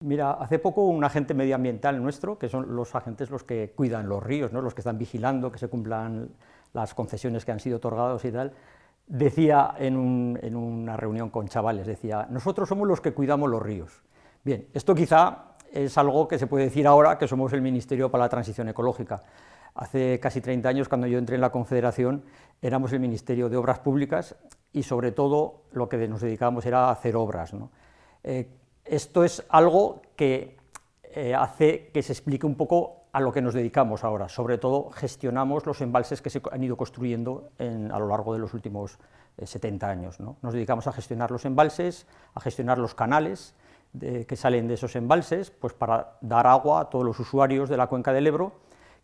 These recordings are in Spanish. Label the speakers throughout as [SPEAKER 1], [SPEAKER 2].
[SPEAKER 1] Mira, hace poco un agente medioambiental nuestro, que son los agentes los que cuidan los ríos, ¿no?, los que están vigilando que se cumplan las concesiones que han sido otorgadas y tal, decía en una reunión con chavales, decía, nosotros somos los que cuidamos los ríos. Bien, esto quizá es algo que se puede decir ahora que somos el Ministerio para la Transición Ecológica. Hace casi 30 años, cuando yo entré en la Confederación, éramos el Ministerio de Obras Públicas y sobre todo lo que nos dedicábamos era a hacer obras, ¿no? Esto es algo que hace que se explique un poco a lo que nos dedicamos ahora, sobre todo gestionamos los embalses que se han ido construyendo a lo largo de los últimos 70 años, ¿no? Nos dedicamos a gestionar los embalses, a gestionar los canales que salen de esos embalses, pues para dar agua a todos los usuarios de la cuenca del Ebro,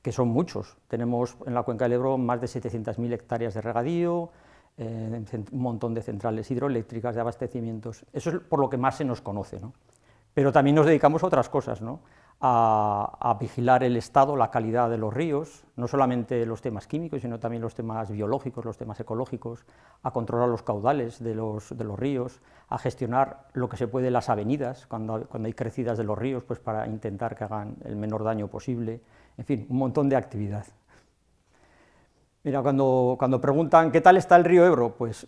[SPEAKER 1] que son muchos. Tenemos en la cuenca del Ebro más de 700.000 hectáreas de regadío, un montón de centrales hidroeléctricas, de abastecimientos. Eso es por lo que más se nos conoce, ¿no? Pero también nos dedicamos a otras cosas, ¿no? A vigilar el estado, la calidad de los ríos, no solamente los temas químicos, sino también los temas biológicos, los temas ecológicos, a controlar los caudales de los ríos, a gestionar lo que se puede las avenidas, cuando hay crecidas de los ríos, pues para intentar que hagan el menor daño posible, en fin, un montón de actividad. Mira, cuando preguntan ¿qué tal está el río Ebro?, pues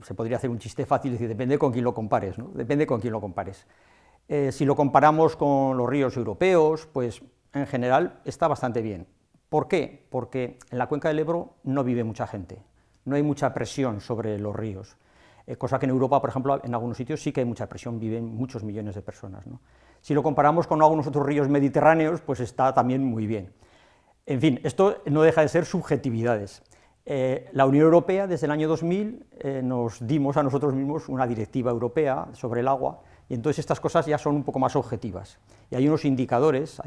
[SPEAKER 1] se podría hacer un chiste fácil y decir, depende con quién lo compares, ¿no? Depende con quién lo compares. Si lo comparamos con los ríos europeos, pues en general está bastante bien. ¿Por qué? Porque en la cuenca del Ebro no vive mucha gente, no hay mucha presión sobre los ríos, cosa que en Europa, por ejemplo, en algunos sitios sí que hay mucha presión, viven muchos millones de personas, ¿no? Si lo comparamos con algunos otros ríos mediterráneos, pues está también muy bien. En fin, esto no deja de ser subjetividades. La Unión Europea, desde el año 2000, nos dimos a nosotros mismos una directiva europea sobre el agua, y entonces estas cosas ya son un poco más objetivas. Y hay unos indicadores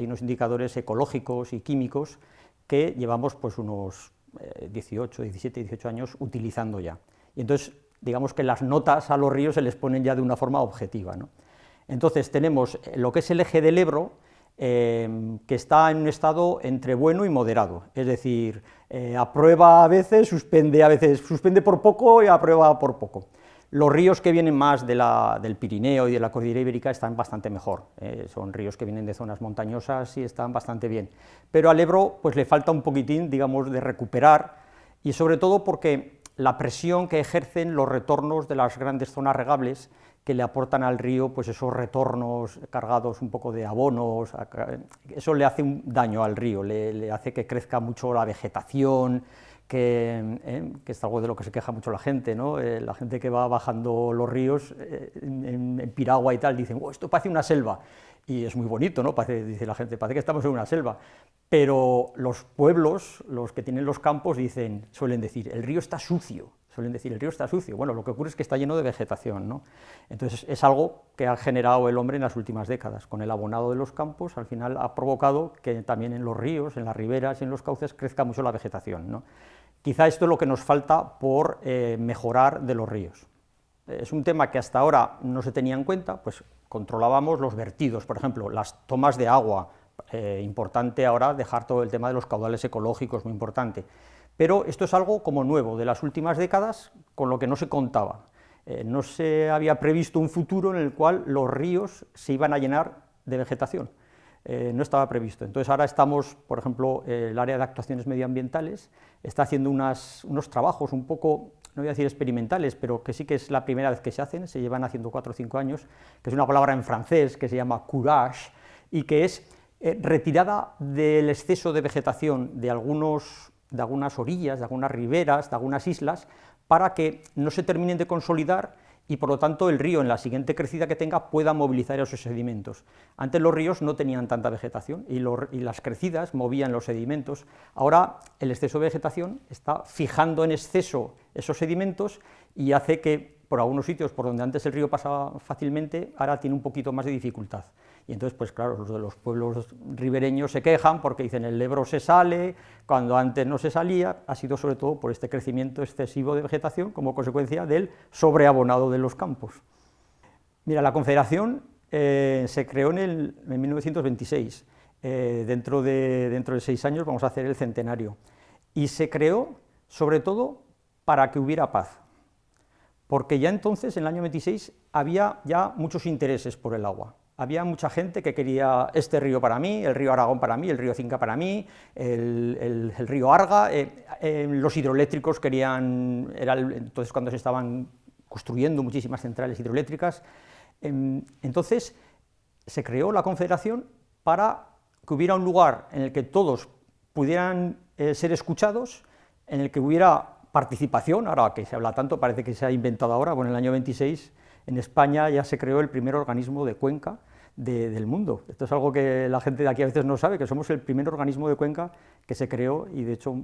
[SPEAKER 1] ecológicos y químicos que llevamos pues unos 17, 18 años utilizando ya. Y entonces, digamos que las notas a los ríos se les ponen ya de una forma objetiva, ¿no? Entonces tenemos lo que es el eje del Ebro, que está en un estado entre bueno y moderado, es decir, aprueba a veces, suspende por poco y aprueba por poco. Los ríos que vienen más del Pirineo y de la Cordillera Ibérica están bastante mejor, son ríos que vienen de zonas montañosas y están bastante bien, pero al Ebro pues le falta un poquitín, digamos, de recuperar, y sobre todo porque la presión que ejercen los retornos de las grandes zonas regables que le aportan al río, pues esos retornos cargados un poco de abonos, eso le hace un daño al río, le hace que crezca mucho la vegetación, que es algo de lo que se queja mucho la gente, ¿no? La gente que va bajando los ríos en piragua y tal, dicen, oh, esto parece una selva, y es muy bonito, ¿no? Dice la gente, parece que estamos en una selva, pero los pueblos, los que tienen los campos, suelen decir, el río está sucio, bueno, lo que ocurre es que está lleno de vegetación, ¿no? Entonces es algo que ha generado el hombre en las últimas décadas, con el abonado de los campos, al final ha provocado que también en los ríos, en las riberas y en los cauces crezca mucho la vegetación, ¿no? Quizá esto es lo que nos falta por mejorar de los ríos. Es un tema que hasta ahora no se tenía en cuenta, pues controlábamos los vertidos, por ejemplo, las tomas de agua, importante ahora dejar todo el tema de los caudales ecológicos, muy importante, pero esto es algo como nuevo, de las últimas décadas, con lo que no se contaba. No se había previsto un futuro en el cual los ríos se iban a llenar de vegetación, no estaba previsto. Entonces ahora estamos, por ejemplo, el área de actuaciones medioambientales está haciendo unos trabajos un poco, no voy a decir experimentales, pero que sí que es la primera vez que se hacen, se llevan haciendo 4 o 5 años, que es una palabra en francés que se llama courage, y que es retirada del exceso de vegetación de algunas orillas, de algunas riberas, de algunas islas, para que no se terminen de consolidar y por lo tanto el río en la siguiente crecida que tenga pueda movilizar esos sedimentos. Antes los ríos no tenían tanta vegetación y las crecidas movían los sedimentos. Ahora el exceso de vegetación está fijando en exceso esos sedimentos y hace que por algunos sitios por donde antes el río pasaba fácilmente, ahora tiene un poquito más de dificultad. Y entonces, pues claro, los de los pueblos ribereños se quejan porque dicen el Ebro se sale, cuando antes no se salía, ha sido sobre todo por este crecimiento excesivo de vegetación como consecuencia del sobreabonado de los campos. Mira, la Confederación se creó en 1926, dentro de 6 años vamos a hacer el centenario, y se creó sobre todo para que hubiera paz, porque ya entonces, en el año 26, había ya muchos intereses por el agua. había mucha gente que quería este río para mí, el río Aragón para mí, el río Cinca para mí, el río Arga, los hidroeléctricos querían, era entonces cuando se estaban construyendo muchísimas centrales hidroeléctricas. Entonces se creó la Confederación para que hubiera un lugar en el que todos pudieran ser escuchados, en el que hubiera participación. Ahora que se habla tanto, parece que se ha inventado ahora. Bueno, en el año 26 en España ya se creó el primer organismo de cuenca del mundo. Esto es algo que la gente de aquí a veces no sabe, que somos el primer organismo de cuenca que se creó, y de hecho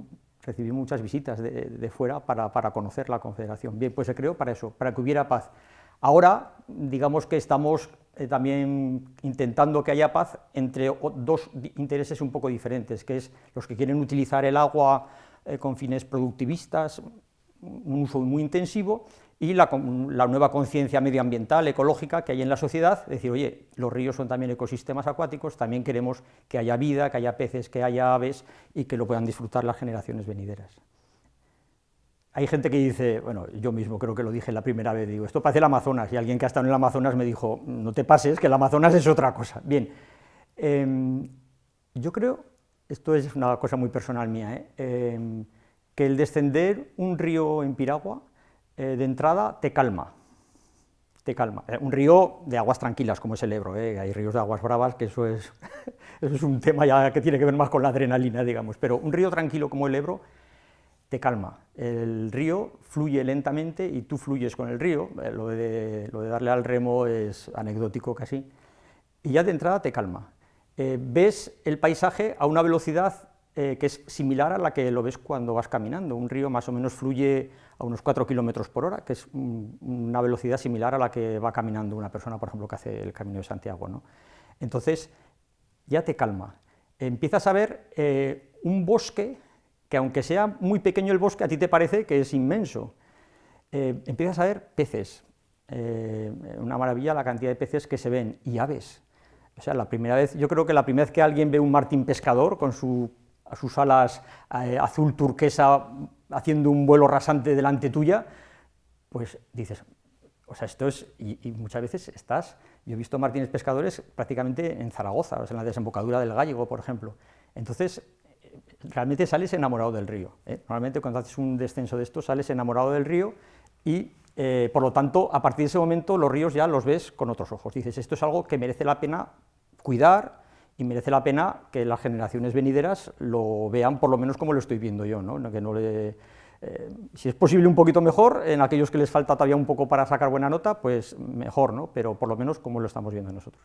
[SPEAKER 1] recibí muchas visitas de fuera para conocer la Confederación. Bien, pues se creó para eso, para que hubiera paz. Ahora, digamos que estamos también intentando que haya paz entre dos intereses un poco diferentes, que es los que quieren utilizar el agua con fines productivistas, un uso muy intensivo, y la nueva conciencia medioambiental, ecológica que hay en la sociedad, decir, oye, los ríos son también ecosistemas acuáticos, también queremos que haya vida, que haya peces, que haya aves, y que lo puedan disfrutar las generaciones venideras. Hay gente que dice, bueno, yo mismo creo que lo dije la primera vez, digo, esto parece el Amazonas, y alguien que ha estado en el Amazonas me dijo, no te pases, que el Amazonas es otra cosa. Bien, yo creo, esto es una cosa muy personal mía, que el descender un río en piragua, de entrada, te calma. Un río de aguas tranquilas, como es el Ebro, hay ríos de aguas bravas, que eso es un tema ya que tiene que ver más con la adrenalina, digamos, pero un río tranquilo como el Ebro te calma. El río fluye lentamente y tú fluyes con el río, lo de darle al remo es anecdótico casi, y ya de entrada te calma. Ves el paisaje a una velocidad que es similar a la que lo ves cuando vas caminando. Un río más o menos fluye a unos 4 km por hora, que es una velocidad similar a la que va caminando una persona, por ejemplo, que hace el Camino de Santiago, ¿no? Entonces, ya te calma. Empiezas a ver un bosque que, aunque sea muy pequeño el bosque, a ti te parece que es inmenso. Empiezas a ver peces, una maravilla la cantidad de peces que se ven, y aves. O sea, yo creo que la primera vez que alguien ve un martín pescador con sus alas azul turquesa haciendo un vuelo rasante delante tuya, pues dices, o sea, esto es, y muchas veces yo he visto martines pescadores prácticamente en Zaragoza, o sea, en la desembocadura del Gállego, por ejemplo. Entonces, realmente sales enamorado del río. Normalmente cuando haces un descenso de esto sales enamorado del río, y por lo tanto, a partir de ese momento los ríos ya los ves con otros ojos. Dices, esto es algo que merece la pena cuidar, y merece la pena que las generaciones venideras lo vean por lo menos como lo estoy viendo yo, ¿no? Que si es posible un poquito mejor, en aquellos que les falta todavía un poco para sacar buena nota, pues mejor, ¿no? Pero por lo menos como lo estamos viendo nosotros.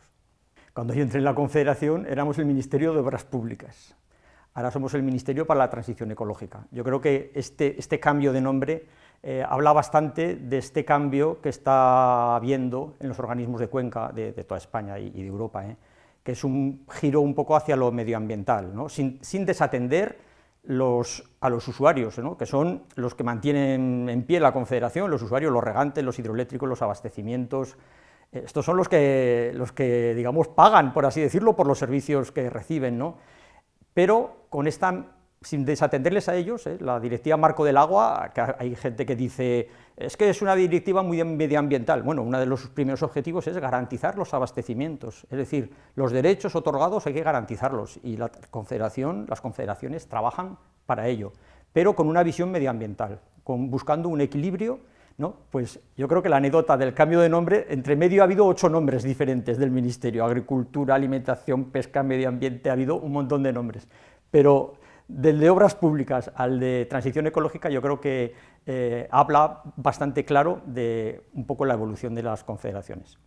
[SPEAKER 1] Cuando yo entré en la Confederación éramos el Ministerio de Obras Públicas, ahora somos el Ministerio para la Transición Ecológica. Yo creo que este cambio de nombre habla bastante de este cambio que está habiendo en los organismos de cuenca de toda España y de Europa, que es un giro un poco hacia lo medioambiental, ¿no? sin desatender a los usuarios, ¿no? Que son los que mantienen en pie la Confederación, los usuarios, los regantes, los hidroeléctricos, los abastecimientos. Estos son los que, digamos, pagan, por así decirlo, por los servicios que reciben, ¿no? Pero sin desatenderles a ellos, la Directiva Marco del Agua, que hay gente que dice, es que es una directiva muy medioambiental. Bueno, uno de los primeros objetivos es garantizar los abastecimientos, es decir, los derechos otorgados hay que garantizarlos, y las confederaciones trabajan para ello, pero con una visión medioambiental, buscando un equilibrio, ¿no? Pues yo creo que la anécdota del cambio de nombre, entre medio ha habido 8 nombres diferentes del Ministerio, Agricultura, Alimentación, Pesca, Medio Ambiente, ha habido un montón de nombres, pero del de Obras Públicas al de Transición Ecológica yo creo que habla bastante claro de un poco la evolución de las confederaciones.